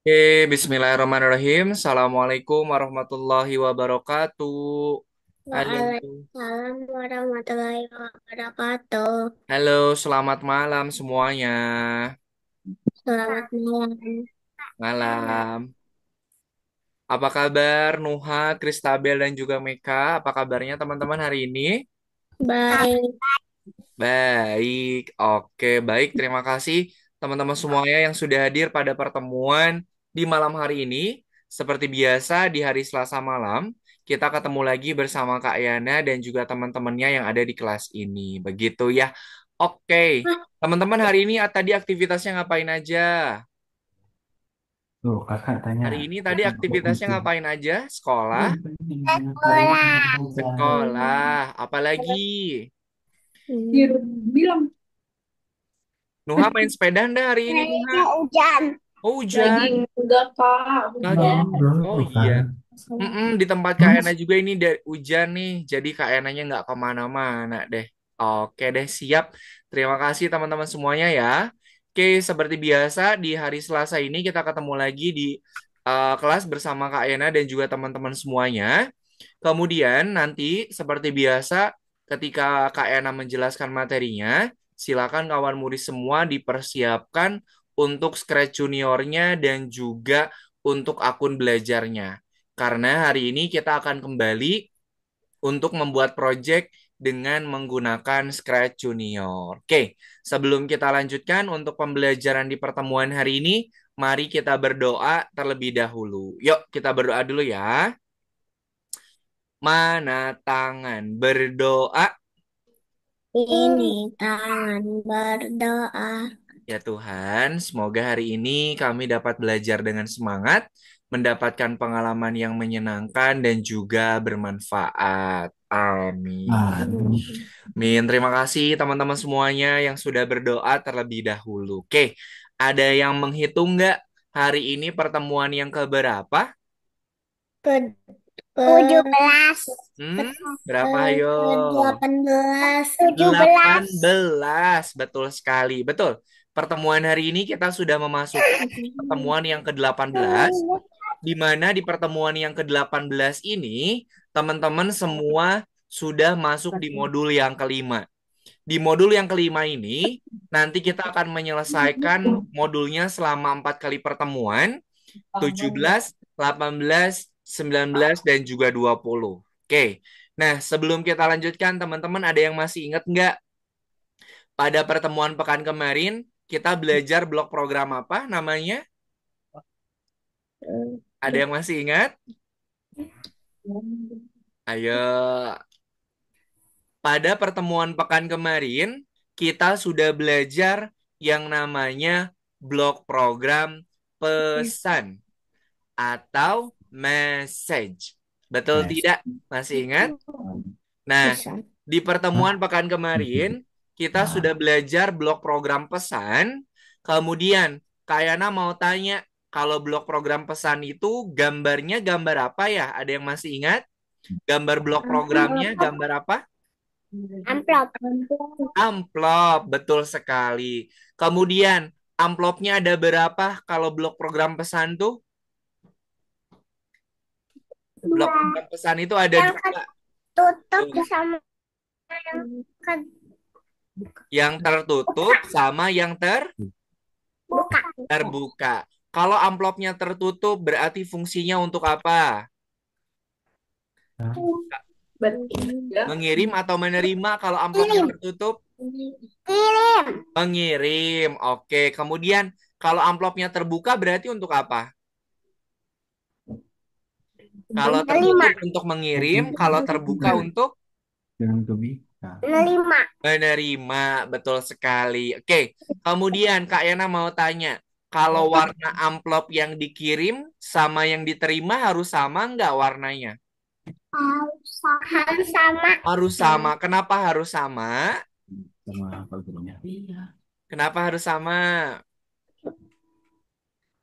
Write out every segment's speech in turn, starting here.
Oke, Bismillahirrahmanirrahim. Assalamualaikum warahmatullahi wabarakatuh. Halo, Waalaikumsalam warahmatullahi wabarakatuh. halo, selamat malam semuanya. Selamat malam. Malam. Apa kabar Nuha, Kristabel, dan juga Meka? Apa kabarnya teman-teman hari ini? Baik. Baik, oke, baik. Terima kasih teman-teman semuanya yang sudah hadir pada pertemuan di malam hari ini. Seperti biasa, di hari Selasa malam, kita ketemu lagi bersama Kak Yana dan juga teman-temannya yang ada di kelas ini. Begitu ya. Oke, teman-teman hari ini tadi aktivitasnya ngapain aja? Tuh, kakak tanya, Hari ini tadi kakak kok aktivitasnya mikir? ngapain aja? Sekolah? Sekolah. Sekolah. Apalagi? Bilang Nuha main sepeda ndak hari ini, Nuha? Kayaknya hujan. Oh, Lagi hujan. enggak, Kak. Lagi. udah Oh iya. kan? Di tempat Kak Ena juga ini hujan nih, jadi Kak Enanya nggak kemana-mana deh. Oke deh, siap. Terima kasih teman-teman semuanya ya. Oke, seperti biasa di hari Selasa ini kita ketemu lagi di kelas bersama Kak Ena dan juga teman-teman semuanya. Kemudian nanti seperti biasa ketika Kak Ena menjelaskan materinya, silakan kawan murid semua dipersiapkan untuk Scratch Juniornya dan juga untuk akun belajarnya. Karena hari ini kita akan kembali untuk membuat project dengan menggunakan Scratch Junior. Oke, sebelum kita lanjutkan untuk pembelajaran di pertemuan hari ini, mari kita berdoa terlebih dahulu. Yuk, kita berdoa dulu ya. Mana tangan berdoa? Ini tangan berdoa. Ya Tuhan, semoga hari ini kami dapat belajar dengan semangat, mendapatkan pengalaman yang menyenangkan dan juga bermanfaat. Amin. Aduh, Min, terima kasih teman-teman semuanya yang sudah berdoa terlebih dahulu. Oke, ada yang menghitung nggak hari ini pertemuan yang keberapa? Ke 17. Hmm, berapa ayo? Ke 18. 17. 18, betul sekali. Betul. Pertemuan hari ini kita sudah memasuki pertemuan yang ke-18, di mana di pertemuan yang ke-18 ini, teman-teman semua sudah masuk di modul yang kelima. Di modul yang kelima ini, nanti kita akan menyelesaikan modulnya selama 4 kali pertemuan, 17, 18, 19, dan juga 20. Oke, nah sebelum kita lanjutkan, teman-teman ada yang masih ingat nggak pada pertemuan pekan kemarin, kita belajar blok program apa namanya? Ada yang masih ingat? Ayo, pada pertemuan pekan kemarin, kita sudah belajar yang namanya blok program pesan atau message. Betul mes. tidak? Masih ingat? Nah, di Hah? pertemuan pekan kemarin, kita sudah Nah, belajar blok program pesan. Kemudian, Kak Yana mau tanya, kalau blok program pesan itu gambarnya gambar apa ya? Ada yang masih ingat? Gambar blok programnya gambar apa? Amplop. Amplop, betul sekali. Kemudian, amplopnya ada berapa kalau blok program pesan tuh? Blok Dua. program pesan itu ada Yang dua. ketutup Tuh. sama yang Yang tertutup sama yang kebuka. terbuka. Kalau amplopnya tertutup berarti fungsinya untuk apa? hah? Bertiga. Mengirim atau menerima kalau amplopnya Kirim. tertutup? Kirim. Mengirim. Oke. Kemudian kalau amplopnya terbuka berarti untuk apa? Kalau Lima. tertutup untuk mengirim, kalau terbuka untuk Jangan kebika. Lima. menerima. Betul sekali. Oke. Kemudian Kak Yana mau tanya, kalau warna amplop yang dikirim sama yang diterima harus sama nggak warnanya? Harus sama. Harus sama. Kenapa harus sama? Sama apa gurunya? Kenapa harus sama?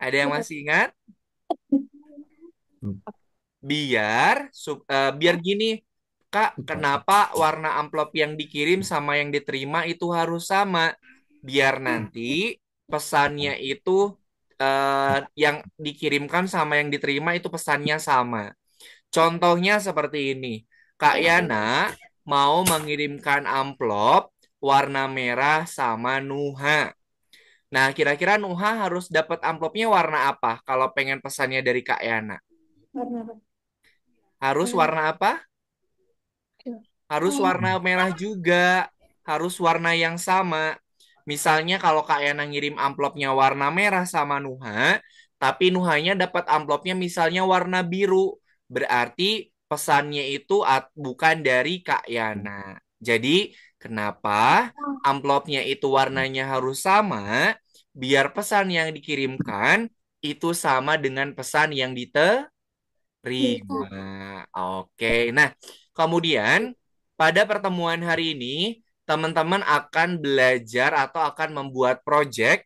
Ada yang masih ingat? Biar gini, Kak, kenapa warna amplop yang dikirim sama yang diterima itu harus sama? Biar nanti pesannya itu yang dikirimkan sama yang diterima itu pesannya sama. Contohnya seperti ini. Kak Yana mau mengirimkan amplop warna merah sama Nuha. Nah, kira-kira Nuha harus dapat amplopnya warna apa kalau pengen pesannya dari Kak Yana? Harus warna apa? Harus warna merah juga. Harus warna yang sama. Misalnya kalau Kak Yana ngirim amplopnya warna merah sama Nuha, tapi Nuhanya dapat amplopnya misalnya warna biru. Berarti pesannya itu bukan dari Kak Yana. Jadi, kenapa amplopnya itu warnanya harus sama? Biar pesan yang dikirimkan itu sama dengan pesan yang diterima. Oke, nah kemudian pada pertemuan hari ini teman-teman akan belajar atau akan membuat project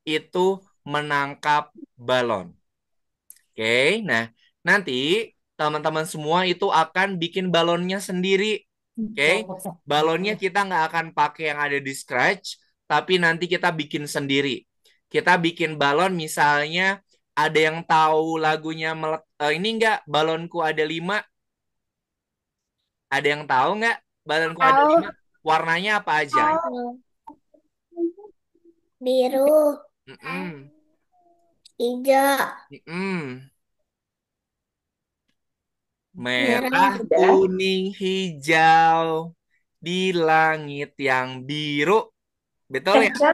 itu menangkap balon. Oke, nah nanti teman-teman semua itu akan bikin balonnya sendiri. Oke, balonnya kita nggak akan pakai yang ada di Scratch, tapi nanti kita bikin sendiri. Kita bikin balon misalnya ada yang tahu lagunya ini nggak? Balonku ada 5. Ada yang tahu nggak? Balonku ada Tahu. 5. Warnanya apa aja? Biru, Mm-mm. hijau, Mm-mm. merah. Merah, kuning, hijau di langit yang biru. Betul ya?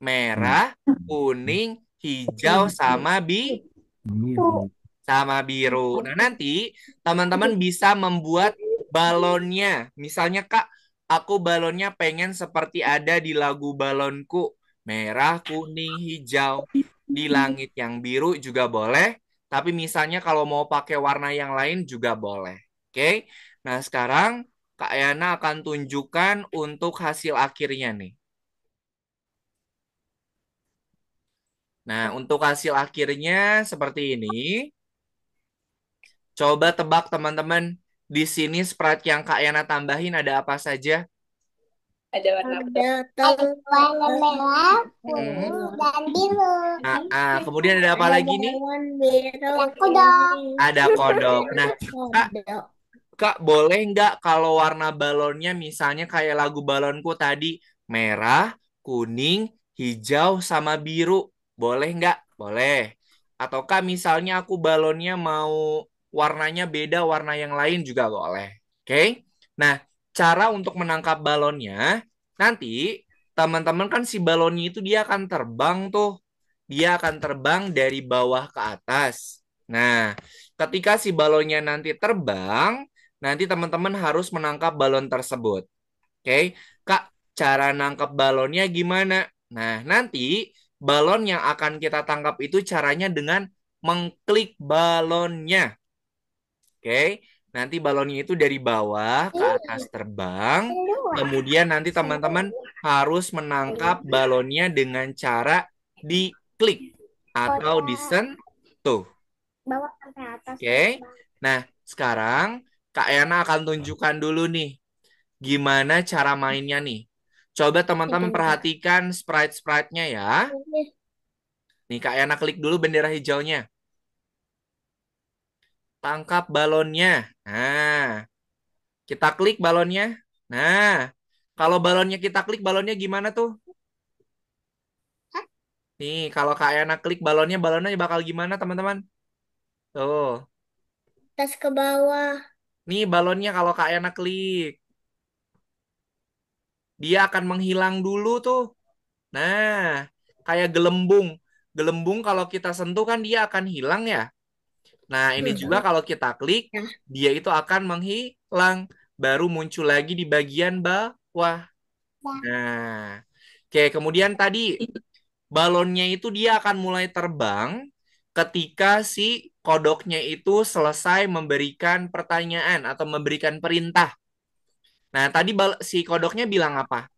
Merah, kuning, hijau Biru. sama biru. Nah, nanti teman-teman bisa membuat balonnya. Misalnya, Kak, aku balonnya pengen seperti ada di lagu balonku. Merah, kuning, hijau. Di langit yang biru juga boleh. Tapi misalnya kalau mau pakai warna yang lain juga boleh. Oke? Nah, sekarang Kak Yana akan tunjukkan untuk hasil akhirnya nih. Nah, untuk hasil akhirnya seperti ini. Coba tebak teman-teman. Di sini sprite yang Kak Yana tambahin ada apa saja? Ada warna merah, kuning, Hmm. dan biru. Kemudian ada apa lagi nih? Ada kodok. Ada kodok. Nah, Kak, Kak boleh nggak kalau warna balonnya misalnya kayak lagu balonku tadi merah, kuning, hijau, sama biru. Boleh nggak? Boleh. Atau Kak misalnya aku balonnya mau warnanya beda, warna yang lain juga boleh. Oke? Nah, cara untuk menangkap balonnya, nanti teman-teman kan si balonnya itu dia akan terbang tuh. Dia akan terbang dari bawah ke atas. Nah, ketika si balonnya nanti terbang, nanti teman-teman harus menangkap balon tersebut. Oke, Kak, cara nangkap balonnya gimana? Nah, nanti balon yang akan kita tangkap itu caranya dengan mengklik balonnya. Oke, nanti balonnya itu dari bawah ke atas terbang. Kemudian nanti teman-teman harus menangkap balonnya dengan cara diklik atau disentuh. Bawa sampai atas. Oke, nah sekarang Kak Yana akan tunjukkan dulu nih gimana cara mainnya nih. Coba teman-teman perhatikan sprite-sprite-nya ya. Nih Kak Yana klik dulu bendera hijaunya. Tangkap balonnya. Nah, kita klik balonnya. Nah, kalau balonnya kita klik balonnya gimana tuh? Nih, kalau Kak Yana klik balonnya, balonnya bakal gimana teman-teman? Tuh. Tas ke bawah. Nih balonnya kalau Kak Yana klik. Dia akan menghilang dulu tuh. Nah, kayak gelembung. Gelembung kalau kita sentuh kan dia akan hilang ya. Nah, ini juga kalau kita klik, dia itu akan menghilang. Baru muncul lagi di bagian bawah. Nah, oke, kemudian tadi balonnya itu dia akan mulai terbang ketika si kodoknya itu selesai memberikan pertanyaan atau memberikan perintah. Nah, tadi si kodoknya bilang apa?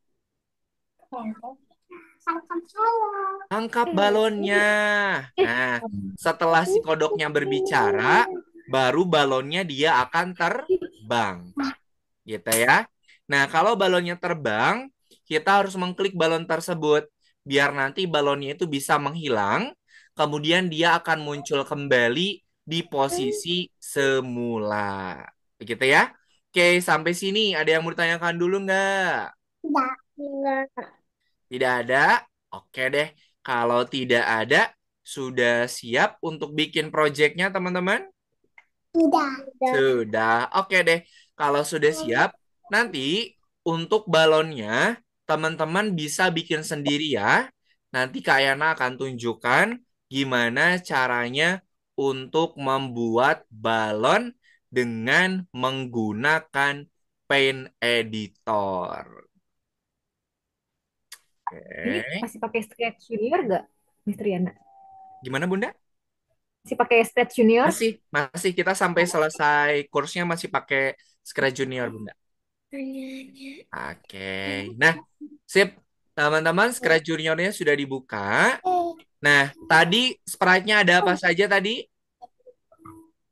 Tangkap balonnya. Nah, setelah si kodoknya berbicara, baru balonnya dia akan terbang. Gitu ya. Nah, kalau balonnya terbang, kita harus mengklik balon tersebut biar nanti balonnya itu bisa menghilang. kemudian dia akan muncul kembali di posisi semula. Begitu ya? Oke, sampai sini ada yang mau ditanyakan dulu nggak? Tidak. Enggak. Tidak ada? Oke deh. Kalau tidak ada, sudah siap untuk bikin proyeknya, teman-teman? Tidak. Tidak. Sudah. Oke deh. Kalau sudah siap, nanti untuk balonnya, teman-teman bisa bikin sendiri ya. Nanti Kak Yana akan tunjukkan gimana caranya untuk membuat balon dengan menggunakan Paint Editor. Ini Oke. masih pakai Scratch Junior nggak, Miss Riana? Gimana Bunda? Masih pakai Scratch Junior? Masih kita sampai selesai kursnya masih pakai Scratch Junior, Bunda. Tanyanya. Oke. Nah, sip. Teman-teman, Scratch Juniornya sudah dibuka. Nah, tadi sprite-nya ada apa saja tadi?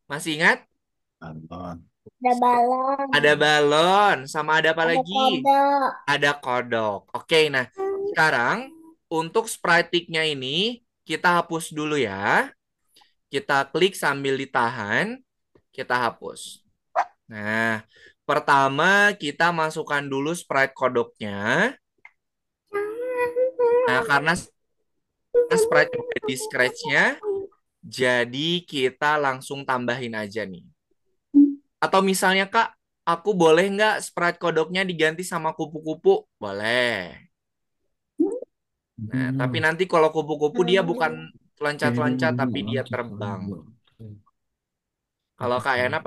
Masih ingat? Balon. Ada balon. Ada balon, sama ada apa Ada lagi? kodok. Ada kodok. Oke, nah sekarang untuk sprite-nya ini kita hapus dulu ya. Kita klik sambil ditahan, kita hapus. Nah, pertama kita masukkan dulu sprite kodoknya. Nah, karena sprite udah di scratch-nya, jadi kita langsung tambahin aja nih. Atau misalnya Kak, aku boleh nggak sprite kodoknya diganti sama kupu-kupu? Boleh. Nah, tapi Hmm. nanti kalau kupu-kupu dia bukan Jadi loncat-loncat, dulu tapi dia loncat terbang. dulu. Kalau Kak Yana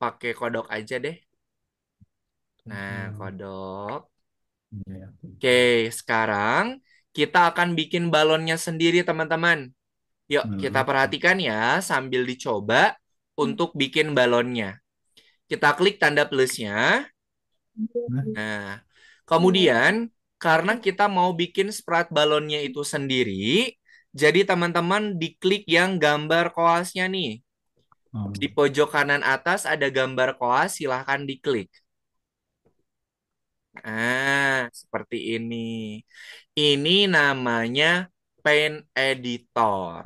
pakai kodok aja deh. Nah, Hmm. kodok. Ya, Oke, sekarang kita akan bikin balonnya sendiri, teman-teman. Yuk, kita hmm. perhatikan ya sambil dicoba untuk bikin balonnya. Kita klik tanda plusnya. Nah, Nah, kemudian karena kita mau bikin sprite balonnya itu sendiri, jadi teman-teman diklik yang gambar koasnya nih. oh. Di pojok kanan atas ada gambar koas, silahkan diklik. Seperti ini. Ini namanya Paint Editor.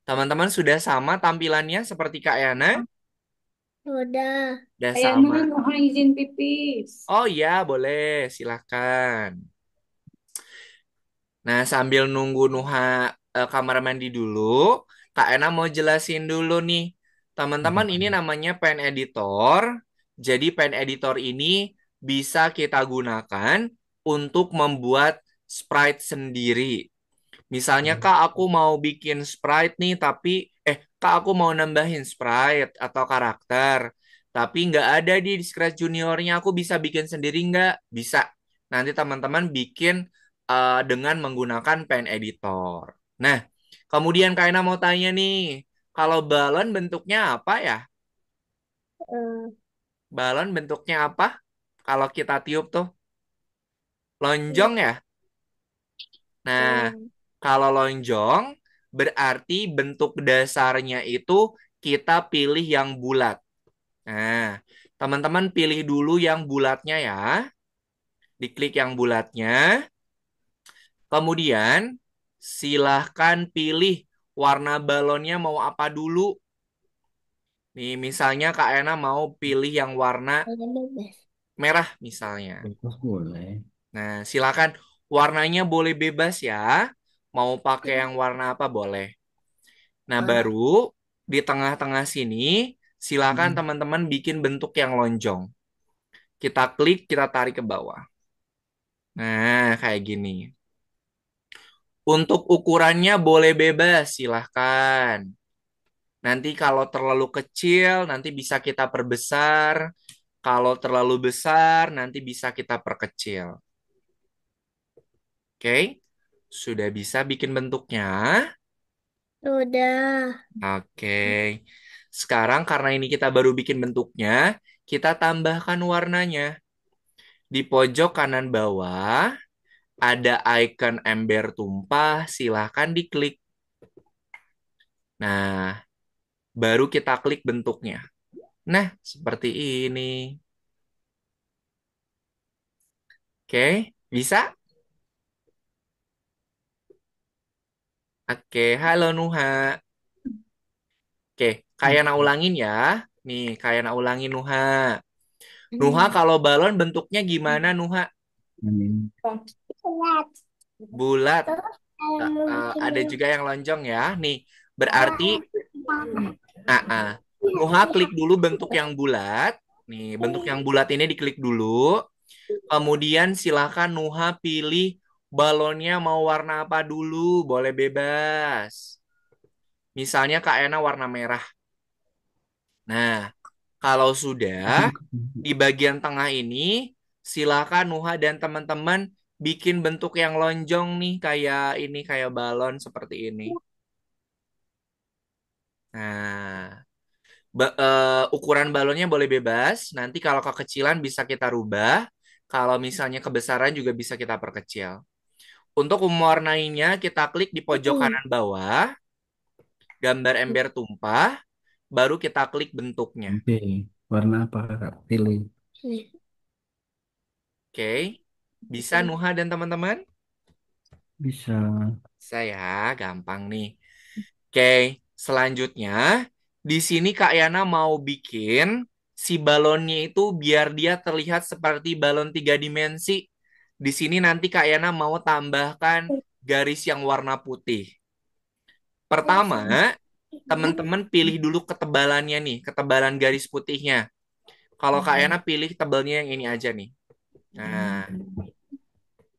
Teman-teman sudah sama tampilannya seperti Kak Yana? Udah. Sudah Ayana sama. mohon izin pipis. Oh iya, boleh. Silahkan. Nah, sambil nunggu Nuha kamar mandi dulu, Kak Ena mau jelasin dulu nih. Teman-teman, ini namanya Pen Editor. Jadi Pen Editor ini bisa kita gunakan untuk membuat sprite sendiri. Misalnya, Kak, aku mau bikin sprite nih, tapi Kak, aku mau nambahin sprite atau karakter, tapi nggak ada di Scratch Juniornya. Aku bisa bikin sendiri nggak? Bisa. Nanti teman-teman bikin dengan menggunakan Pen Editor. Nah, kemudian Kaina mau tanya nih, kalau balon bentuknya apa ya? Eh, Balon bentuknya apa? Kalau kita tiup tuh lonjong ya? Nah, eh, kalau lonjong berarti bentuk dasarnya itu kita pilih yang bulat. Nah, teman-teman pilih dulu yang bulatnya ya. Diklik yang bulatnya. Kemudian silahkan pilih warna balonnya mau apa dulu. Nih, misalnya Kak Ena mau pilih yang warna Ada bebas. merah misalnya. Bebas boleh. Nah, silakan warnanya boleh bebas ya. Mau pakai yang warna apa boleh. Nah, baru di tengah-tengah sini silakan Hmm. teman-teman bikin bentuk yang lonjong. Kita klik, kita tarik ke bawah. Nah, kayak gini. Untuk ukurannya boleh bebas, silahkan. Nanti kalau terlalu kecil, nanti bisa kita perbesar. Kalau terlalu besar, nanti bisa kita perkecil. Oke, sudah bisa bikin bentuknya. Udah. Oke, sekarang karena ini kita baru bikin bentuknya, kita tambahkan warnanya. Di pojok kanan bawah, ada icon ember tumpah, silahkan diklik. Nah, baru kita klik bentuknya. Nah, seperti ini. Oke, bisa? Oke, halo Nuha. Oke, kayak nak ulangin ya. Nih, kayak nak ulangin Nuha. Nuha kalau balon bentuknya gimana Nuha? Amin. Bulat. Bulat. Terus kalau Ada mungkin juga yang lonjong ya. Nih, berarti Nuha klik dulu bentuk yang bulat. Nih, bentuk yang bulat ini diklik dulu. Kemudian silakan Nuha pilih balonnya mau warna apa dulu, boleh bebas. Misalnya Kak Ena warna merah. Nah, kalau sudah di bagian tengah ini, silakan Nuha dan teman-teman bikin bentuk yang lonjong nih, kayak ini, kayak balon seperti ini. Nah, ukuran balonnya boleh bebas. Nanti kalau kekecilan bisa kita rubah. Kalau misalnya kebesaran juga bisa kita perkecil. Untuk mewarnainya, kita klik di pojok kanan bawah, gambar ember tumpah, baru kita klik bentuknya. Oke, warna apa Kak? Pilih. Oke, bisa Nuha dan teman-teman? Bisa. Saya gampang nih. Oke, selanjutnya di sini Kak Yana mau bikin si balonnya itu biar dia terlihat seperti balon 3 dimensi. Di sini nanti Kak Yana mau tambahkan garis yang warna putih. Pertama, teman-teman pilih dulu ketebalannya nih, ketebalan garis putihnya. Kalau Kak Yana pilih tebalnya yang ini aja nih. Nah,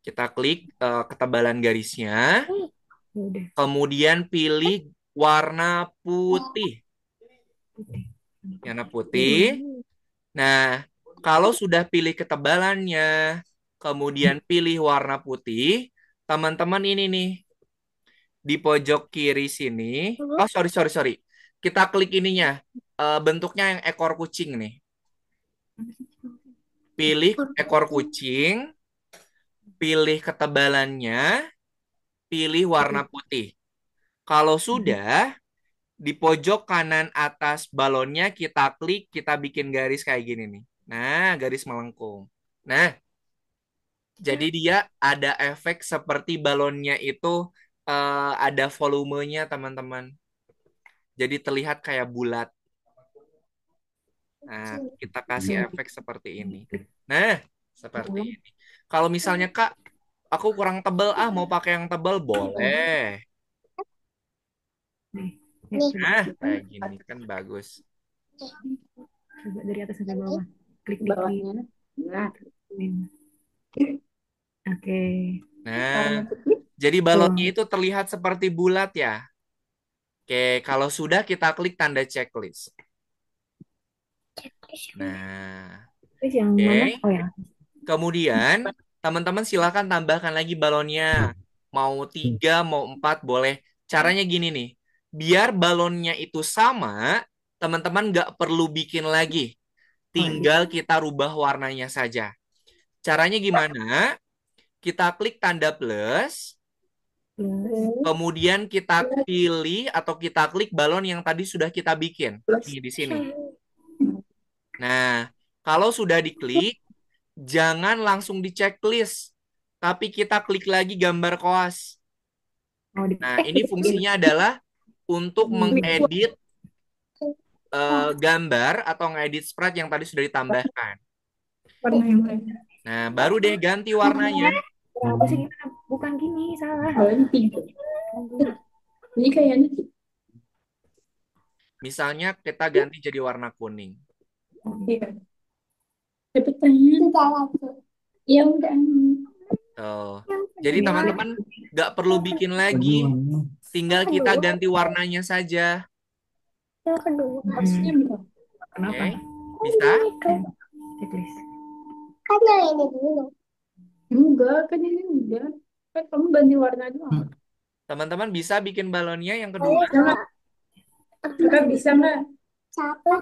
kita klik ketebalan garisnya, Ya udah. kemudian pilih warna putih. Warna putih. Nah, kalau sudah pilih ketebalannya, kemudian pilih warna putih, teman-teman ini nih, di pojok kiri sini. Oh, sorry, sorry, sorry. Kita klik ininya, bentuknya yang ekor kucing nih. Pilih ekor kucing, pilih ketebalannya, pilih warna putih. Kalau sudah, di pojok kanan atas balonnya kita klik, kita bikin garis kayak gini nih. Nah, garis melengkung. Nah, jadi dia ada efek seperti balonnya itu ada volumenya, teman-teman. Jadi terlihat kayak bulat. Nah, kita kasih efek seperti ini. Nah, seperti ini. Kalau misalnya Kak, aku kurang tebel, mau pakai yang tebel, boleh. Nih, Nih. coba. Nah, kayak gini kan bagus. Coba dari atas sampai bawah. Klik dikit. Bawahnya. Nah, Oke. Nah, jadi balonnya itu terlihat seperti bulat ya. Oke, kalau sudah kita klik tanda checklist. Nah, Terus yang oke. mana? Oh ya. Kemudian, teman-teman silakan tambahkan lagi balonnya. Mau 3, mau 4, boleh. Caranya gini nih. Biar balonnya itu sama, teman-teman nggak perlu bikin lagi. Tinggal kita rubah warnanya saja. Caranya gimana? Kita klik tanda plus, kemudian kita pilih atau kita klik balon yang tadi sudah kita bikin. Nih, di sini. Nah, kalau sudah diklik, jangan langsung di checklist, tapi kita klik lagi gambar koas. Oh, Nah, ini fungsinya adalah untuk mengedit gambar atau ngedit sprite yang tadi sudah ditambahkan. warna yang lain. Nah, baru deh ganti warnanya. Apa sih gimana? Bukan gini, salah. Oh, ini 3. Ini kayaknya Misalnya kita ganti jadi warna kuning. iya. Cepetan. Ya udah. Tuh. Jadi teman-teman nggak perlu bikin lagi, tinggal kita ganti warnanya saja. Yang kedua. Kenapa? Oke, bisa? Checklist. Kan yang ini dulu. Enggak, kan ini udah. Kan kamu ganti warna doang. Teman-teman bisa bikin balonnya yang kedua? Kakak bisa nggak? Siapa?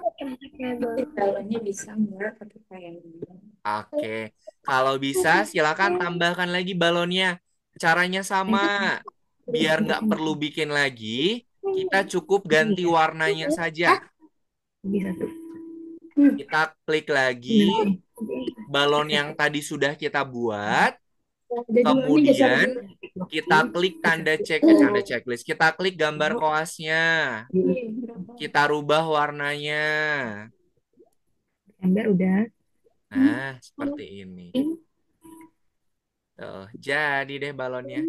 Balonnya bisa nggak? Pakai kayak ini. Oke, kalau bisa silakan tambahkan lagi balonnya. Caranya sama, biar nggak perlu bikin lagi, kita cukup ganti warnanya saja. Bisa tuh. Kita klik lagi balon yang tadi sudah kita buat, Jadi warnanya geser kemudian dulu. kita klik tanda tanda checklist. Kita klik gambar koasnya. Kita rubah warnanya. Gambar udah. Nah, seperti ini. Tuh, jadi deh balonnya.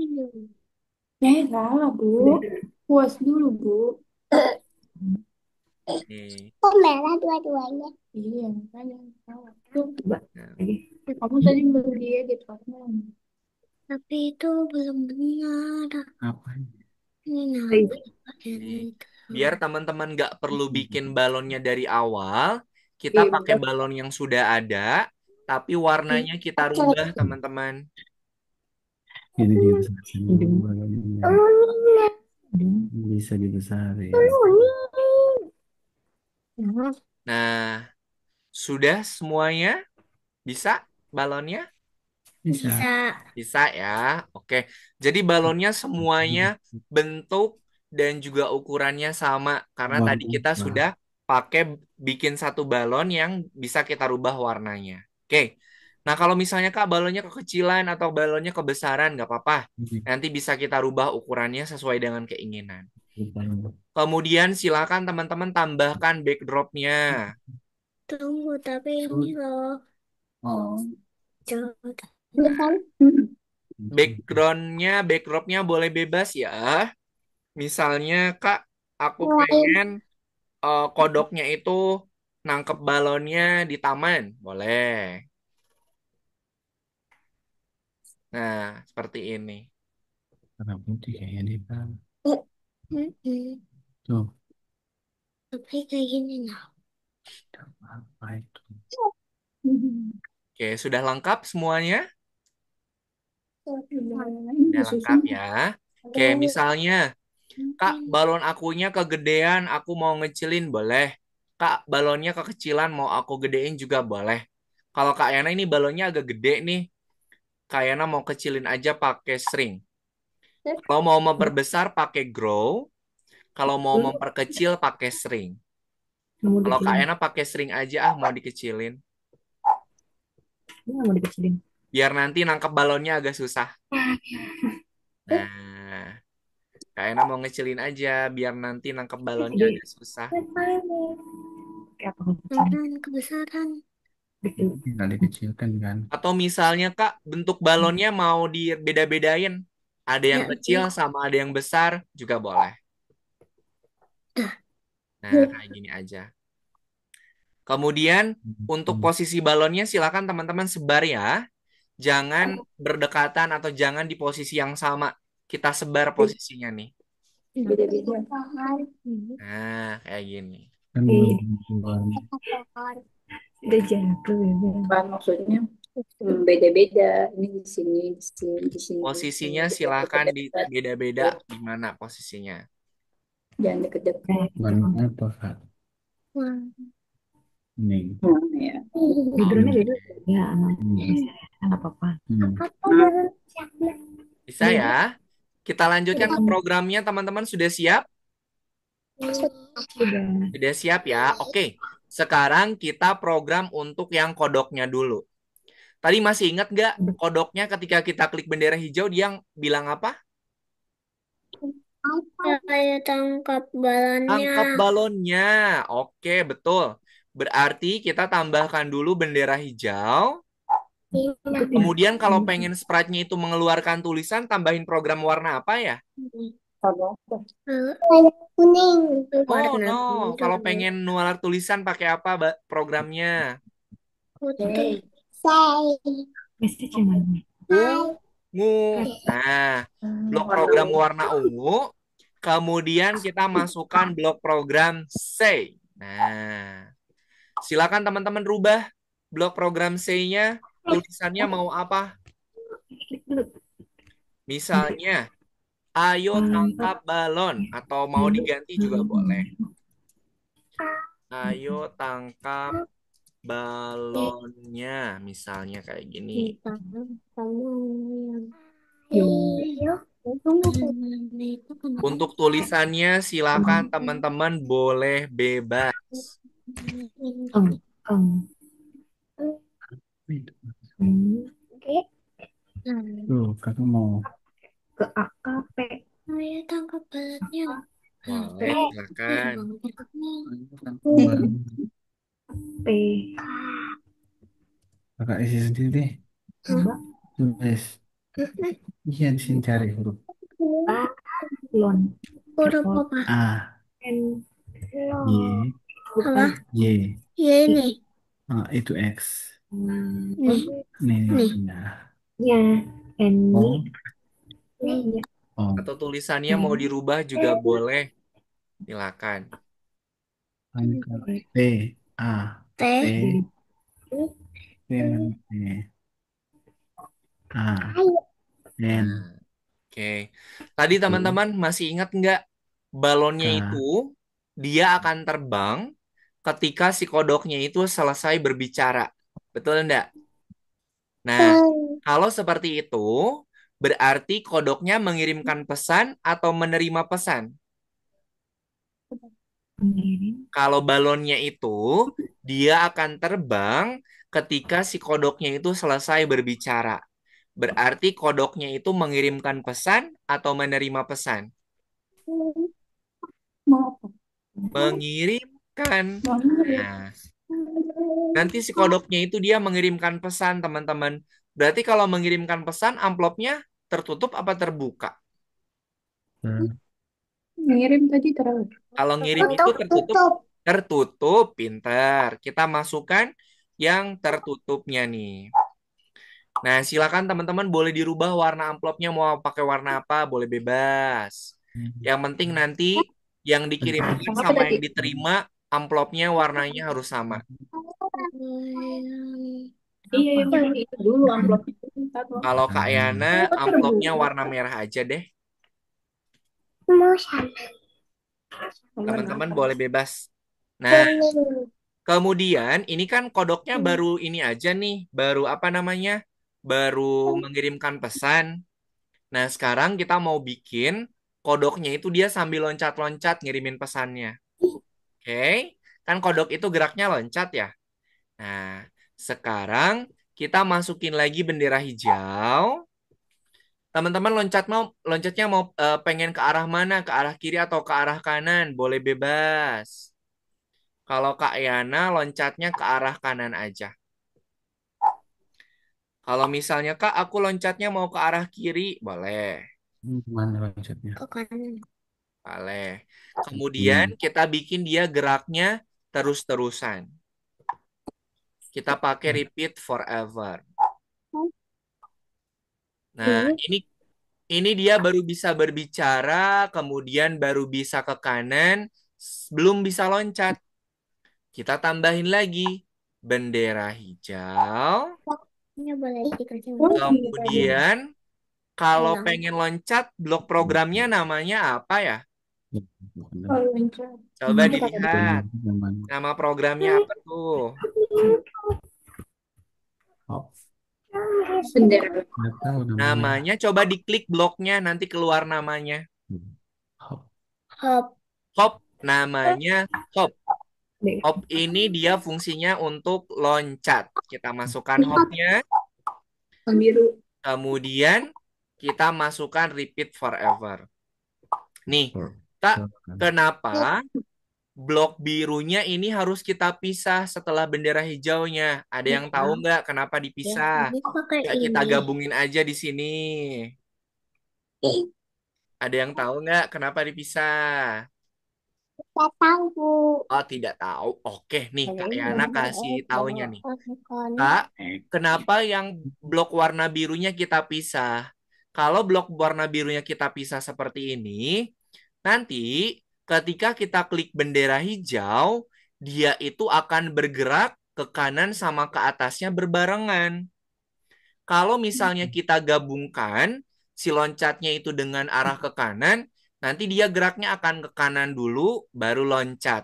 Salah, Bu. Udah. Puas dulu, Bu. Nih. Kok merah dua-duanya? Iya, makanya salah. Tuh, Coba Nah, lagi. kamu tadi beli gitu kan. Tapi itu belum benar. Apa? Ini Lagi. nih. Biar teman-teman nggak perlu bikin balonnya dari awal, kita Iya, pakai balon yang sudah ada, tapi warnanya kita rubah, teman-teman. Ini dibesarin dulu balonnya. Bisa dibesarin. Nah, sudah semuanya? Bisa balonnya? Bisa. Bisa ya. Oke. Jadi balonnya semuanya bentuk dan juga ukurannya sama karena Warna tadi kita apa? sudah pakai bikin satu balon yang bisa kita rubah warnanya. Oke. Nah, kalau misalnya Kak balonnya kekecilan atau balonnya kebesaran nggak apa-apa. Ini Nanti bisa kita rubah ukurannya sesuai dengan keinginan. balon. Kemudian silakan teman-teman tambahkan backdropnya. Tunggu, tapi ini Sudah. loh. Oh, coba. Iya kan? Backdropnya boleh bebas ya. Misalnya Kak, aku Lain. pengen kodoknya itu nangkep balonnya di taman, boleh. Nah, seperti ini. Warna putih kayaknya deh, Bang. Mm-mm. Tuh, Tapi kayak gini nah. apa itu? Oke, sudah lengkap semuanya? Ini Sudah lengkap susunya. ya. Oke, misalnya, Kak, balon akunya kegedean, aku mau ngecilin, boleh. Kak, balonnya kekecilan, mau aku gedein juga boleh. Kalau Kak Yana ini balonnya agak gede nih, Kak Yana mau kecilin aja pakai string. Kalau mau memperbesar pakai grow, kalau mau memperkecil pakai string. Mau Kalau Kak dikecilin. Ena pakai string aja mau dikecilin. Ini nggak mau dikecilin. Biar nanti nangkep balonnya agak susah. Nah, Kak Ena mau ngecilin aja biar nanti nangkep balonnya Jadi agak susah. kayak apa kalau dikecilin? Kebesaran. Dikecil. Tinggal dikecilkan kan. Atau misalnya Kak, bentuk balonnya mau dibeda-bedain. Ada yang Ya, kecil sama ada yang besar juga boleh. Nah, kayak gini aja. Kemudian untuk posisi balonnya silakan teman-teman sebar ya. Jangan berdekatan atau jangan di posisi yang sama. Kita sebar posisinya nih. beda-beda. Nah, kayak gini. Kan belum tentu warna. Udah jago ya. Kan maksudnya beda-beda. Ini di sini, di sini, di sini, di sini. Posisinya silakan di Dekat-dekat. beda-beda di mana posisinya. Jangan deket-deket. Warna apa, Kak? Wah, Ini. ya. Backgroundnya beda. Oke. Ya, Hmm. nggak apa-apa. Hmm. Bisa ya? Kita lanjutkan ke programnya, teman-teman. Sudah siap? Udah. Sudah siap ya? Oke. Sekarang kita program untuk yang kodoknya dulu. Tadi masih ingat nggak kodoknya ketika kita klik bendera hijau dia bilang apa? Saya tangkap balonnya. Tangkap balonnya. Oke, betul. Berarti kita tambahkan dulu bendera hijau. Kemudian kalau pengen sprite-nya itu mengeluarkan tulisan, tambahin program warna apa ya? Warna kuning. Oh Warna no, kalau biru. pengen nular tulisan pakai apa programnya? Putih. Say. Message yang mana? Ungu. Nah, blok program warna ungu. Kemudian kita masukkan blok program say. Nah, silakan teman-teman rubah blok program say-nya. Tulisannya mau apa? Misalnya, ayo tangkap balon. Atau mau diganti juga boleh. Ayo tangkap balonnya. Misalnya kayak gini. Kamu Yo. yang Untuk tulisannya silakan teman-teman boleh bebas. Keng. Keng. Itu. Hmm. Tuh, kakak mau ke AKP. Saya tangkap balapnya. Boleh, silakan. P. Kakak isi sendiri deh. Coba Tulis. Iya, di sini cari huruf balon. Huruf apa? A, N. Y, Apa? Y. Ya ini. Ah, itu X. Nih. Nih, Nih. nah. Ya, N. O, Ya. O. Atau tulisannya mau dirubah juga boleh. Silakan. T, A, T. T, T, mana T? A, Nah, N, oke. Tadi U, teman-teman masih ingat nggak balonnya itu K. dia akan terbang ketika si kodoknya itu selesai berbicara. Betul enggak? Nah, kalau seperti itu berarti kodoknya mengirimkan pesan atau menerima pesan. Mengirim. Kalau balonnya itu dia akan terbang ketika si kodoknya itu selesai berbicara. Berarti kodoknya itu mengirimkan pesan atau menerima pesan? Mau apa? Mengirimkan. Mau Nah, nanti si kodoknya itu dia mengirimkan pesan, teman-teman. Berarti kalau mengirimkan pesan, amplopnya tertutup apa terbuka? ngirim tadi terlalu. Kalau ngirim itu Tutup, tertutup, tutup. tertutup, pinter. Kita masukkan yang tertutupnya nih. Nah, silakan teman-teman boleh dirubah warna amplopnya mau pakai warna apa, boleh bebas. Yang penting nanti yang dikirimkan Yang apa sama tadi? yang diterima amplopnya warnanya harus sama. Iya, yang itu dulu amplopnya. Ntar loh. Kalau Kak Yana, Kok amplopnya terbuka? warna merah aja deh. Mau sana. Warna Teman-teman apa? boleh bebas. Nah, Kuning. kemudian ini kan kodoknya baru ini aja nih, baru apa namanya? Baru mengirimkan pesan. Nah, sekarang kita mau bikin kodoknya itu dia sambil loncat-loncat ngirimin pesannya. Oke, kan kodok itu geraknya loncat ya. Nah, sekarang kita masukin lagi bendera hijau. Teman-teman loncatnya mau pengen ke arah mana? Ke arah kiri atau ke arah kanan? Boleh bebas. Kalau Kak Yana loncatnya ke arah kanan aja. Kalau misalnya Kak, aku loncatnya mau ke arah kiri, boleh. Mana loncatnya? Ke kanan. Boleh. Kemudian kita bikin dia geraknya terus-terusan. Kita pakai repeat forever. Nah, ini dia baru bisa berbicara, kemudian baru bisa ke kanan, belum bisa loncat. Kita tambahin lagi bendera hijau. Ini boleh dikasih. Kemudian kalau Hilang. pengen loncat, blok programnya namanya apa ya? Kalau loncat. Coba Kita pakai dilihat. Nama programnya apa tuh? Hop, bendera. nggak tahu namanya. Namanya coba diklik bloknya, nanti keluar namanya. Hop, Hop. Hop, namanya Hop. B. Hop ini dia fungsinya untuk loncat. Kita masukkan hopnya, Yang biru. kemudian kita masukkan repeat forever. Nih, tak kenapa blok birunya ini harus kita pisah setelah bendera hijaunya? Ada yang tahu nggak kenapa Ya, dipisah? ini pakai Ya, kita ini. gabungin aja di sini. Ada yang tahu nggak kenapa dipisah? Kita tahu. Oh, tidak tahu. Oke, nih Kak Yana kasih taunya nih. Bukan. Kak, kenapa yang blok warna birunya kita pisah? Kalau blok warna birunya kita pisah seperti ini, nanti ketika kita klik bendera hijau, dia itu akan bergerak ke kanan sama ke atasnya berbarengan. Kalau misalnya kita gabungkan si loncatnya itu dengan arah ke kanan, nanti dia geraknya akan ke kanan dulu, baru loncat.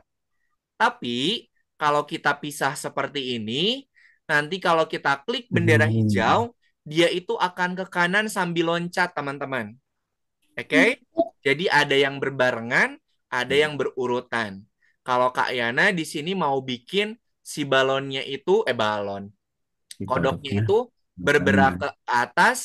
Tapi kalau kita pisah seperti ini, nanti kalau kita klik bendera hijau, dia itu akan ke kanan sambil loncat, teman-teman. Oke? Jadi ada yang berbarengan, ada yang berurutan. Kalau Kak Yana di sini mau bikin si balonnya itu, balon, kodoknya kodoknya itu bergerak kanan. ke atas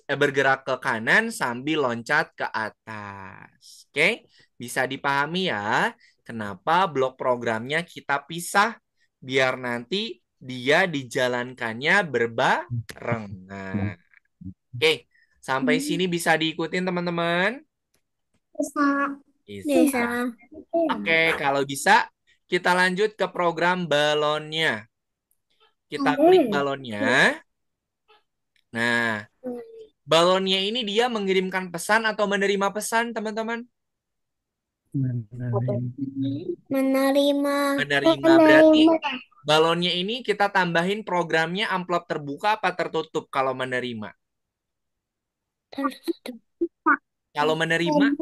bergerak ke kanan sambil loncat ke atas. Oke, bisa dipahami ya kenapa blok programnya kita pisah biar nanti dia dijalankannya berbarengan. Oke, sampai sini bisa diikutin teman-teman? Bisa. Bisa. Oke, kalau bisa kita lanjut ke program balonnya. Kita klik balonnya. Nah, balonnya ini dia mengirimkan pesan atau menerima pesan, teman-teman? Menerima. Menerima. Berarti balonnya ini kita tambahin programnya amplop terbuka apa tertutup kalau menerima? Kalau menerima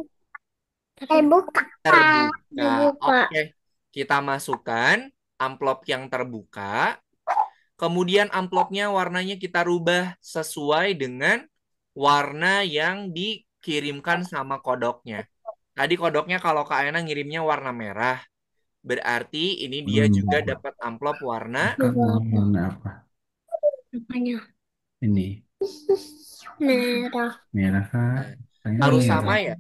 Terbuka. terbuka. Oke, kita masukkan amplop yang terbuka. Kemudian amplopnya warnanya kita rubah sesuai dengan warna yang dikirimkan sama kodoknya. Tadi kodoknya kalau Kak Ena ngirimnya warna merah. Berarti ini dia juga dapat amplop warna Warna apa? Apanya? Ini Merah. merah kah? Nah, Saya harus merah. sama ya.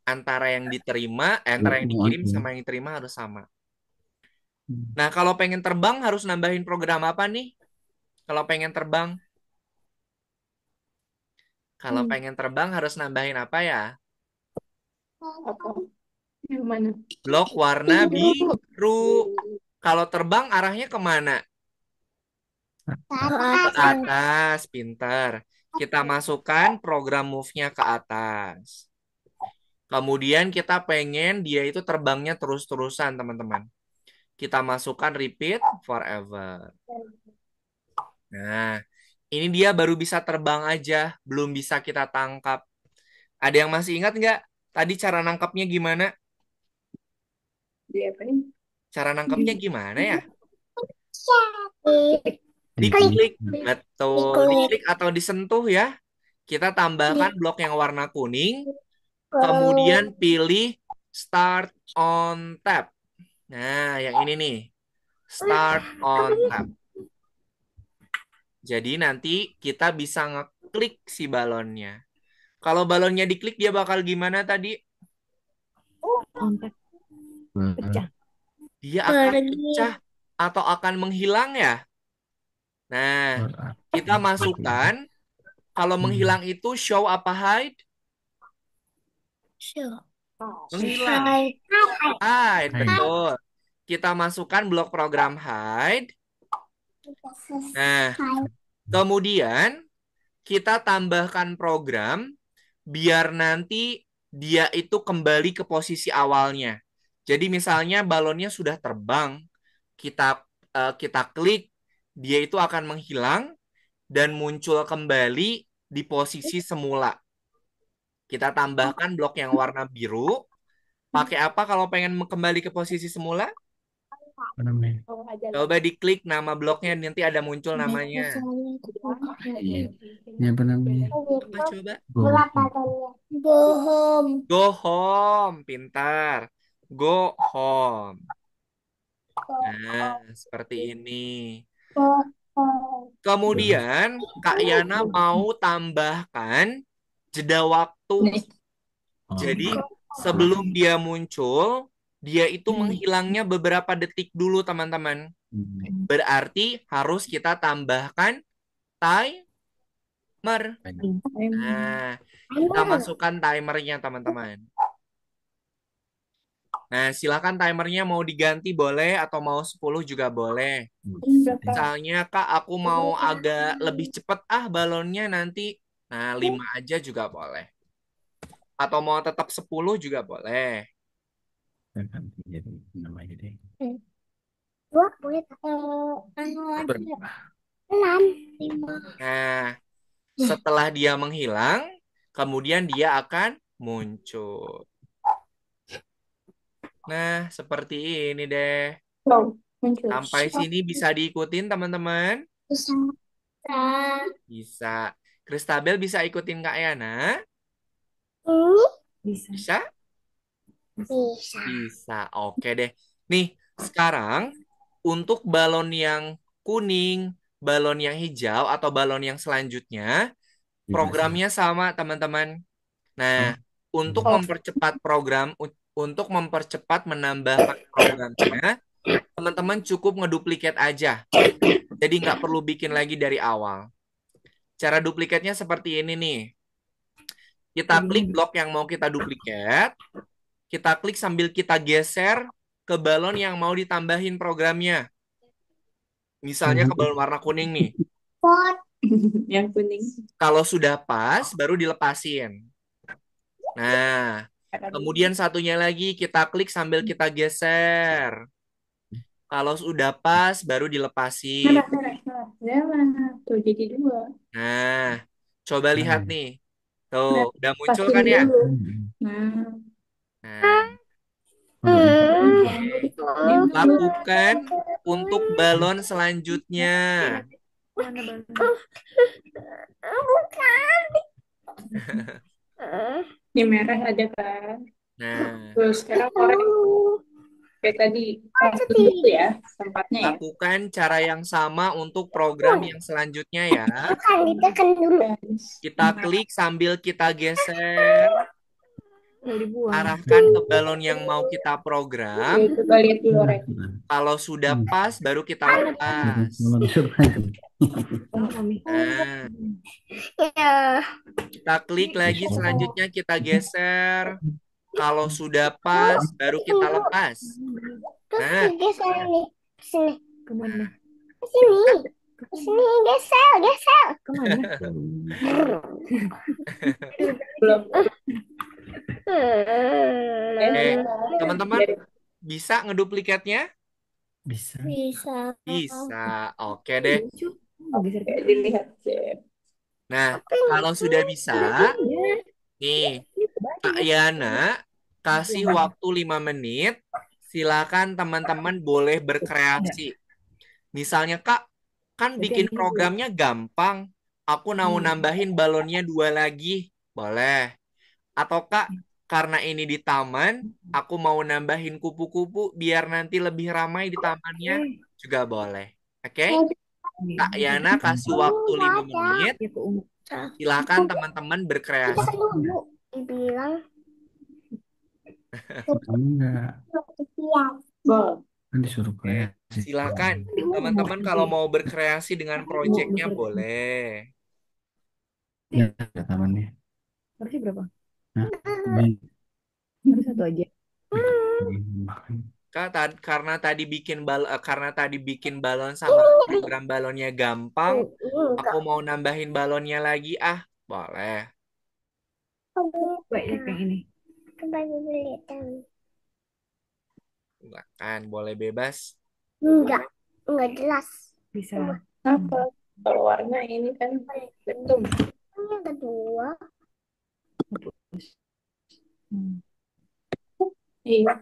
Antara yang diterima, antara yang dikirim sama yang diterima harus sama. Nah, kalau pengen terbang harus nambahin program apa nih? Kalau pengen terbang? Kalau pengen terbang harus nambahin apa ya? Yang mana? Blok warna biru. Kalau terbang arahnya kemana? Ke atas, pintar. Kita masukkan program move-nya ke atas. Kemudian kita pengen dia itu terbangnya terus-terusan, teman-teman. Kita masukkan repeat forever. Nah, ini dia baru bisa terbang aja, belum bisa kita tangkap. Ada yang masih ingat nggak? Tadi cara nangkapnya gimana? Diapain? Cara nangkapnya gimana ya? Diklik. Diklik, betul. Diklik atau disentuh ya. Kita tambahkan blok yang warna kuning, kemudian pilih Start on Tap. Nah, yang ini nih. Start on Tap. Jadi nanti kita bisa ngeklik si balonnya. Kalau balonnya diklik dia bakal gimana tadi? Kontak pecah. Dia akan pecah atau akan menghilang ya? Nah, kita masukkan kalau menghilang itu show apa hide? Menghilang. Hide, betul. Kita masukkan blok program hide. Nah, kemudian kita tambahkan program biar nanti dia itu kembali ke posisi awalnya. Jadi misalnya balonnya sudah terbang, kita klik, dia itu akan menghilang dan muncul kembali di posisi semula. Kita tambahkan blok yang warna biru. Pakai apa kalau pengen kembali ke posisi semula? Apa namanya? Coba diklik nama bloknya, nanti ada muncul namanya. Iya. Ini apa namanya? Coba. Bohong. Go home, pintar. Go home. Nah, seperti ini. Kemudian Kak Yana mau tambahkan jeda waktu. Jadi sebelum dia muncul, dia itu menghilangnya beberapa detik dulu, teman-teman. Berarti harus kita tambahkan timer. Nah, kita masukkan timernya, teman-teman. Nah, silakan timernya mau diganti boleh atau mau 10 juga boleh. Misalnya, Kak, aku mau agak lebih cepat balonnya nanti. Nah, 5 aja juga boleh. Atau mau tetap 10 juga boleh. Saya ganti jadi namanya deh. Dua boleh. Enam. Lima. Nah, setelah dia menghilang, kemudian dia akan muncul. Nah, seperti ini deh. Sampai sini bisa diikutin, teman-teman? Bisa. Bisa. Kristabel bisa ikutin Kak Yana? Bisa. Bisa? Bisa. Bisa. Oke deh. Nih, sekarang untuk balon yang kuning, balon yang hijau, atau balon yang selanjutnya, Programnya sama, teman-teman. Nah, untuk Oh, mempercepat untuk mempercepat menambahkan programnya, teman-teman cukup ngeduplikat aja. Jadi nggak perlu bikin lagi dari awal. Cara duplikatnya seperti ini nih. Kita Kayak gimana, klik Bro? blok yang mau kita duplikat, kita klik sambil kita geser ke balon yang mau ditambahin programnya. Misalnya ke balon warna kuning nih. yang kuning. Kalau sudah pas, baru dilepasin. Nah, kemudian satunya lagi kita klik sambil kita geser. Kalau sudah pas, baru dilepasin. Merah, merah, merah. Merah. Tuh jadi dua. Nah, coba lihat nih. Nah, Tuh, udah muncul pasin kan ya? dulu. Nah, Nah, ini dulu. lakukan untuk balon selanjutnya. Mana balonnya? Ini merah ada kan? Nah, Terus sekarang korek kayak tadi. Pasin dulu ya tempatnya ya. lakukan cara yang sama untuk program yang selanjutnya ya. Kita klik sambil kita geser, Udah dibuang. arahkan ke balon yang mau kita program. Oke, coba lihat dulu Rek. Kalau sudah pas, baru kita lepas. Oh, Mami. Nah, kita klik lagi, selanjutnya kita geser. Kalau sudah pas, baru kita lepas. Nah, Kemana? Kemana? Belum. oke. Teman-teman, bisa ngeduplikatnya? Bisa. Bisa. Oke deh. Lucu. Oh, geser Oke, ke dilihat sih. Nah, kalau sudah bisa, nih, Kak Yana kasih waktu 5 menit. Silakan teman-teman boleh berkreasi. Misalnya, Kak, kan Berarti bikin yang ini dulu. programnya gampang. Aku mau nambahin balonnya 2 lagi. Boleh. Atau Kak, karena ini di taman, aku mau nambahin kupu-kupu biar nanti lebih ramai di tamannya. Juga boleh. Oke? Kak Yana kasih waktu 5 menit. Ya ke ungu. Silakan teman-teman berkreasi. Kamu enggak Boleh. kan disuruh Oke, kreasi. silakan. Di ungu Teman-teman kalau nanti. mau berkreasi dengan Ungu proyeknya geser. boleh. Ya, ada tamannya. Harusnya berapa? Nah, ini Harus satu aja. makan. Kak, karena tadi bikin balon sama program balonnya gampang, aku mau nambahin balonnya lagi. Ah, boleh. Baik, yang ini. Silakan, boleh bebas. Bisa. Apa? Kalau warna ini kan betul. Hapus. Hmm. Iya.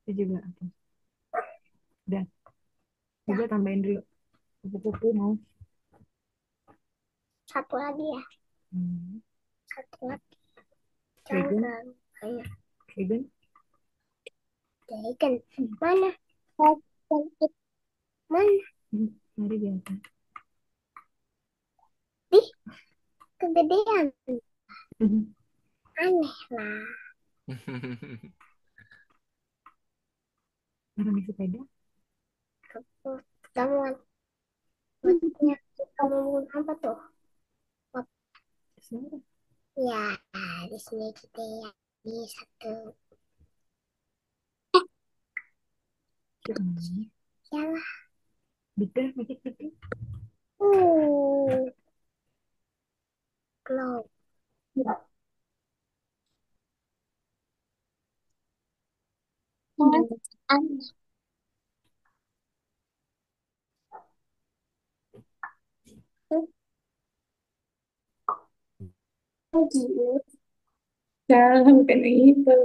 Itu juga hapus. Udah. Juga tambahin dulu. Kupu-kupu mau. Hmm. Dragon. Dragon. Hmm. Mari biasa. Hmm. Mana nih sepeda? Suara. Hmm. Bigger, make it bigger. Jangan bukan itu.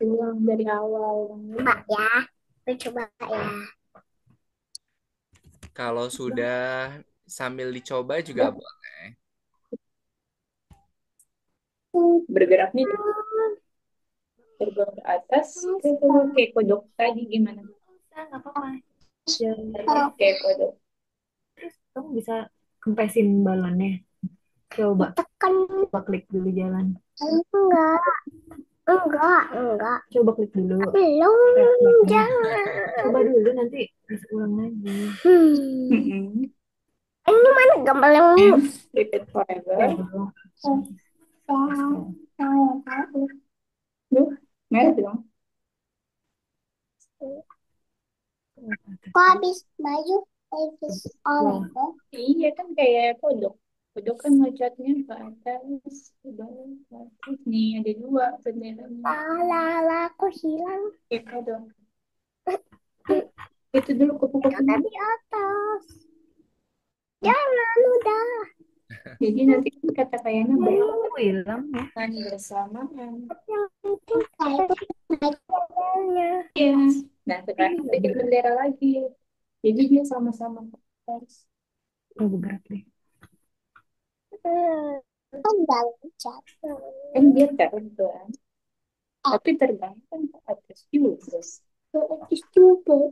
Ulang dari awal. Kalau sudah sambil dicoba juga boleh. Bergeraknya terbang ke atas. Kayak kodok tadi gimana? Nggak apa-apa. Kayak kodok. Kamu bisa kempesin balonnya. Coba, Tekan. coba klik dulu jalan. Enggak, enggak. Coba klik dulu. Belum, Refleksnya. jangan. Coba dulu nanti bisa ulang lagi. Hmm. Ini mana gambar yang Repeat forever. Ya, belum. Duh, merah dong. kok habis baju habis oleh Iya kan kayak kodok. Kodok kan ngecatnya ke atas, ke bawah, ke atas. Nih ada dua benderanya. lala aku hilang Kayak kodok. Itu dulu kupu-kupunya. ada di atas jangan udah Jadi nanti kan kata kayaknya Aku hilang ya. bersamaan. yang penting kayak naik mobilnya Iya. Nah sekarang bikin bendera lagi. Jadi dia sama-sama ke atas. Oh, berat deh. kan nggak jatuh Kan dia terbang. Tapi terbang kan ke atas juga. Ke atas juga.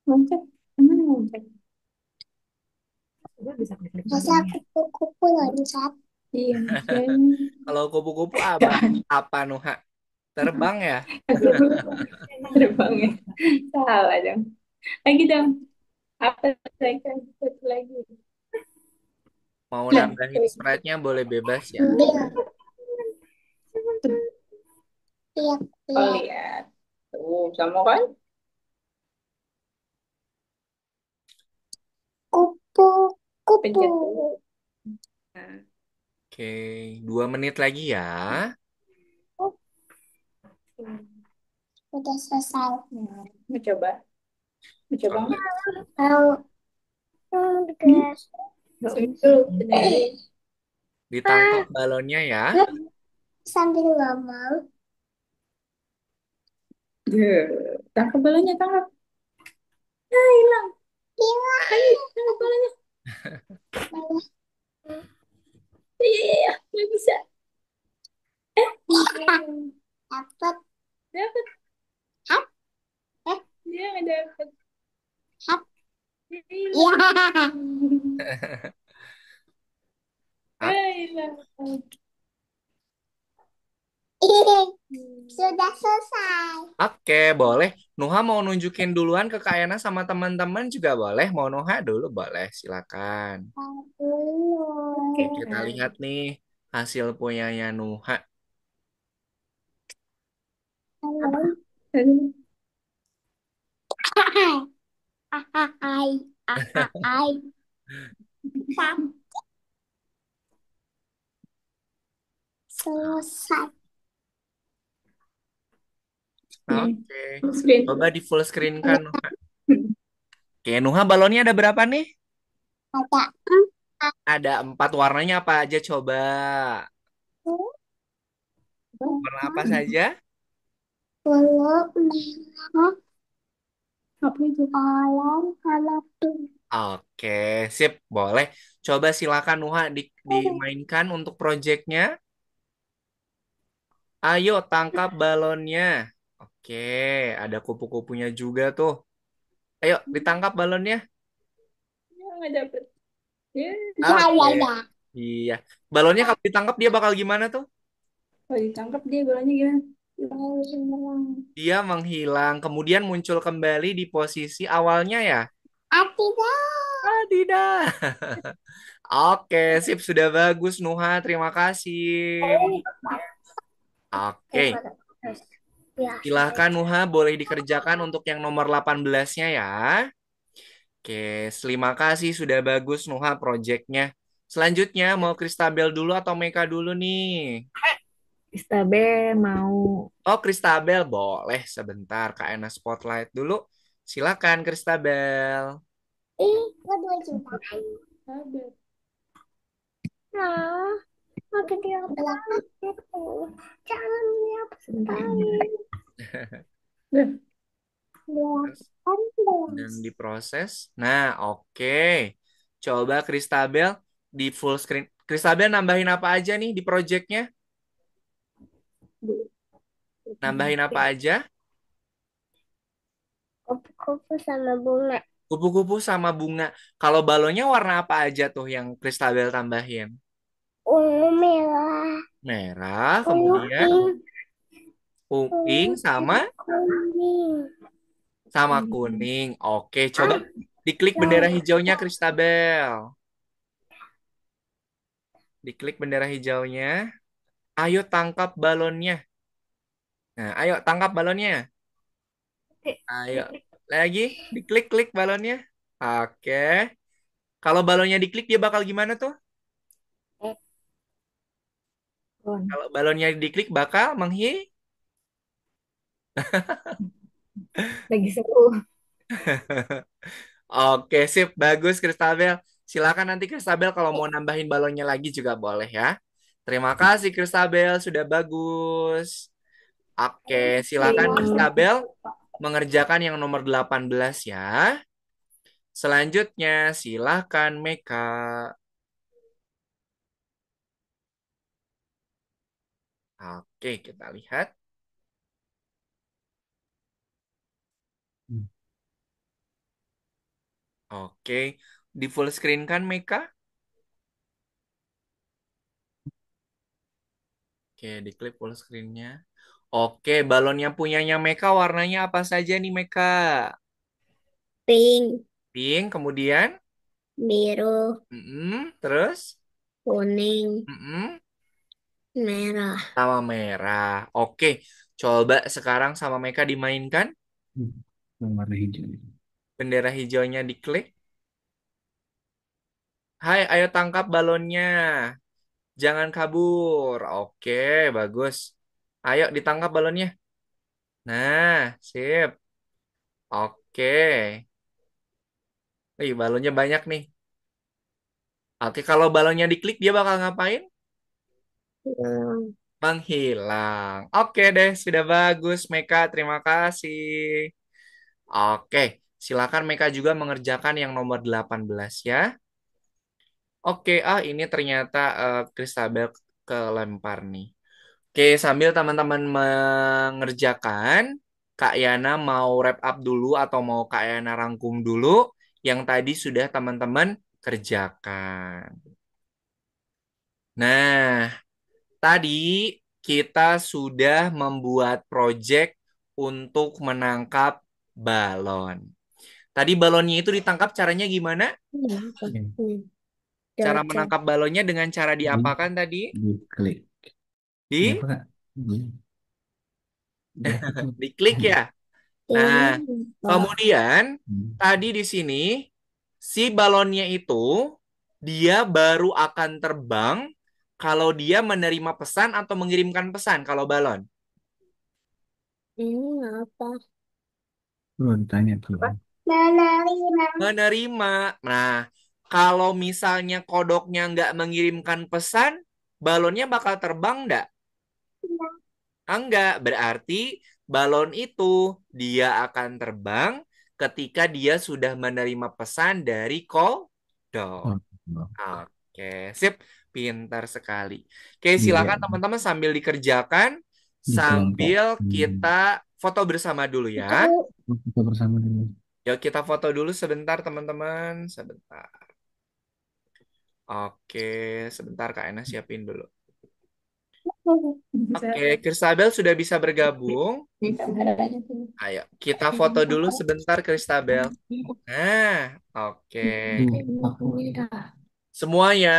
Loncat. Kemana loncat? Udah bisa klik masa balonnya. kupu-kupu loncat Iya, misalnya. Kalau kupu-kupu apa? Apa Nuha? Terbang ya? Terbang ya. Salah dong. Lagi dong. Apa lagi? Satu lagi. Mau Lah, nambahin sprite-nya boleh bebas ya. ambil tiap oh tiap lihat. Tuh, sama kan? kupu-kupu Pencet dulu. Nah, Oke, 2 menit lagi ya. udah selesai mau coba. Mau coba Kalau nggak? mau guys Nggak Sini usah. dulu, sini dulu. ditangkap balonnya ya. sambil ngomong Tangkap bolanya, tangkap. Ah, hilang. Ayo, tangkap bolanya. Iya, iya, iya. Nggak bisa. dapat Dapat. hap Dia nggak dapat. hap Dia hilang. ya Ah, Hilang. sudah selesai Oke, boleh. Nuha mau nunjukin duluan ke Kak Ena sama teman-teman juga boleh. Mau Nuha dulu boleh, silakan. Oke, kita dulu lihat nih hasil punyanya Nuha. Aduh. selesai Nih, Oke, full screen. coba di full screen kan Nuha. Oke, Nuha balonnya ada berapa nih? ada Ada 4 warnanya apa aja coba? Warna apa saja? warna merah Apa itu? oranye sama pink Oke, sip, boleh. Coba silakan Nuha dimainkan untuk proyeknya. Ayo tangkap balonnya. Oke, ada kupu-kupunya juga tuh. Ayo ditangkap balonnya. Ya, nggak dapat. Ya, Oke, ya iya. Balonnya kalau ditangkap dia bakal gimana tuh? kalau ditangkap dia bolanya gimana? Dia menghilang, kemudian muncul kembali di posisi awalnya ya. tidak Ah, tidak. Oke, sip, sudah bagus Nuha. Terima kasih. Oke, ya silahkan Nuha boleh dikerjakan untuk yang nomor 18-nya ya. Oke, terima kasih sudah bagus Nuha proyeknya. Selanjutnya mau Kristabel dulu atau Meka dulu nih? Istabe mau. Oh, Kristabel boleh sebentar Kak Ena spotlight dulu. Silakan Kristabel. kok 2 juta Ada. nah makin dia belakang jangan lihat Sebentar. Dah. belakang Dan diproses. Nah, oke. Coba Kristabel di full screen. Kristabel nambahin apa aja nih di projectnya? Nambahin apa aja? kupu sama bunga. Kupu-kupu sama bunga. Kalau balonnya warna apa aja tuh yang Kristabel tambahin? Ungu merah, Merah, ungu kemudian pink, pink ungu sama kuning. kuning. Oke, coba Ah, diklik bendera hijaunya Kristabel. Diklik bendera hijaunya. Ayo tangkap balonnya. Nah, ayo tangkap balonnya. Ayo. Lagi, diklik-klik balonnya. Oke. Kalau balonnya diklik dia bakal gimana tuh? Bon. Kalau balonnya diklik bakal Lagi seru. Oke, sip. Bagus, Kristabel. Silakan nanti Kristabel kalau mau nambahin balonnya lagi juga boleh ya. Terima kasih, Kristabel. Sudah bagus. Oke, silakan Kristabel mengerjakan yang nomor 18 ya. Selanjutnya, silakan Meka. Oke, kita lihat. Hmm. Oke, di full screen kan Meka? Oke, diklik full screen-nya. Oke, balonnya punyanya Meka warnanya apa saja nih Meka? pink, Pink, kemudian? biru, Terus? kuning, Mm-mm, merah. sama merah. Oke, coba sekarang sama Meka dimainkan. Yang warna hijau. Bendera hijaunya diklik. Hai, ayo tangkap balonnya. Jangan kabur. Oke, bagus. Ayo ditangkap balonnya. Nah, sip. Oke. Wih, balonnya banyak nih. Oke, kalau balonnya diklik dia bakal ngapain? Hmm. Menghilang. Oke deh, sudah bagus, Meka. Terima kasih. Oke, silakan Meka juga mengerjakan yang nomor 18 ya. Oke, ini ternyata Kristabel kelempar nih. Oke, sambil teman-teman mengerjakan, Kak Yana mau wrap up dulu atau mau Kak Yana rangkum dulu yang tadi sudah teman-teman kerjakan. Nah, tadi kita sudah membuat project untuk menangkap balon. Tadi balonnya itu ditangkap caranya gimana? Cara Cocok. menangkap balonnya dengan cara diapakan tadi? Diklik. Di Di apa Kak? Di apa tuh? diklik ya. Nah, Oh, kemudian Hmm. tadi di sini si balonnya itu dia baru akan terbang kalau dia menerima pesan atau mengirimkan pesan kalau balon. ini apa? Belum ditanya tuh. Apa? Menerima. Menerima. Nah, kalau misalnya kodoknya nggak mengirimkan pesan, balonnya bakal terbang nggak? Enggak, berarti balon itu dia akan terbang ketika dia sudah menerima pesan dari kodok. Oh, Oke, sip. Pintar sekali. Oke, iya. silakan teman-teman sambil dikerjakan, Di kelompok. sambil kita foto bersama dulu ya. Kita bersama dulu. Yuk kita foto dulu sebentar teman-teman. Sebentar. Oke, sebentar Kak Ena siapin dulu. Oke, Kristabel sudah bisa bergabung. Ayo, kita foto dulu sebentar Kristabel. Nah, oke. Semuanya,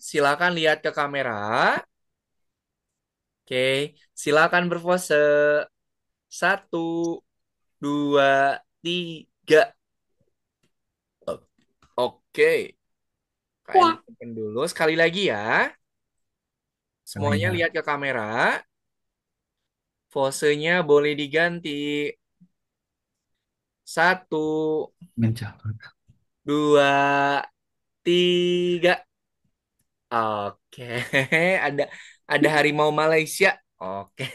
silakan lihat ke kamera. Oke, silakan berpose. 1, 2, 3. Oke, kalian simpen dulu. Sekali lagi ya. Semuanya Kamera. lihat ke kamera. Posenya boleh diganti. 1, Mencapai. 2, 3. Oke, ada ada harimau Malaysia. Oke.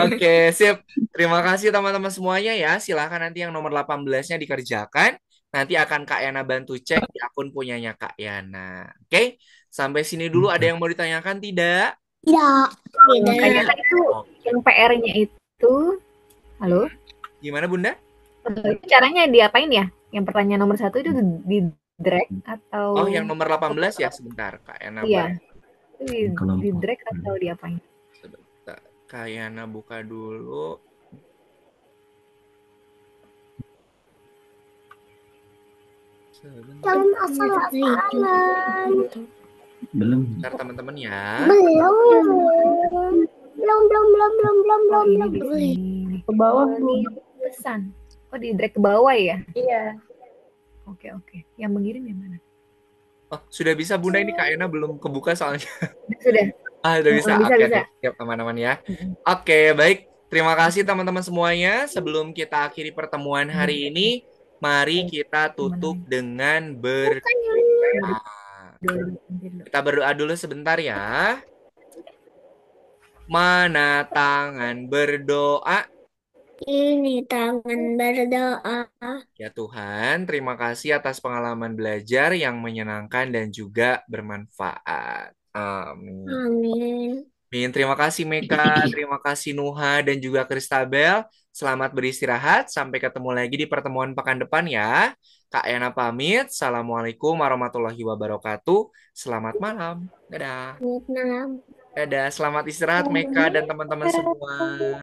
Oke, sip. Terima kasih teman-teman semuanya ya. Silahkan nanti yang nomor 18-nya dikerjakan. Nanti akan Kak Yana bantu cek di akun punyanya Kak Yana. Oke, sampai sini dulu ada yang mau ditanyakan tidak? Tidak. Makanya Tidak. kan itu yang PR-nya itu, halo, Gimana Bunda? Itu caranya diapain ya? Yang pertanyaan nomor 1 itu di drag atau Oh, yang nomor 18 ya, sebentar. Kak Yana iya, itu di Kelompok. drag atau diapain? sebentar. Kak Yana buka dulu. Sebentar, Jangan asal-asalan. Belum. Bentar, teman-teman ya. Belum. Oh, ini di sini. Ke bawah, Bu. Pesan. Oh, di drag ke bawah ya? Iya. Oke. Yang mengirim yang mana? Oh, sudah bisa Bunda, ini Kak Yana belum kebuka soalnya. Sudah. Udah bisa. Bisa, Oke, bisa. deh. Siap teman-teman ya. Oke, baik. Terima kasih teman-teman semuanya. Sebelum kita akhiri pertemuan hari ini, mari kita tutup dengan berdoa. Kita berdoa dulu sebentar ya. Mana tangan berdoa? Ini tangan berdoa. Ya Tuhan, terima kasih atas pengalaman belajar yang menyenangkan dan juga bermanfaat. Amin. Amin. Amin. Terima kasih Meka, terima kasih Nuha dan juga Kristabel. Selamat beristirahat. Sampai ketemu lagi di pertemuan pekan depan ya. Kak Yana pamit. Assalamualaikum warahmatullahi wabarakatuh. Selamat malam. Dadah. Selamat malam. Dadah. Selamat istirahat Meka dan teman-teman semua.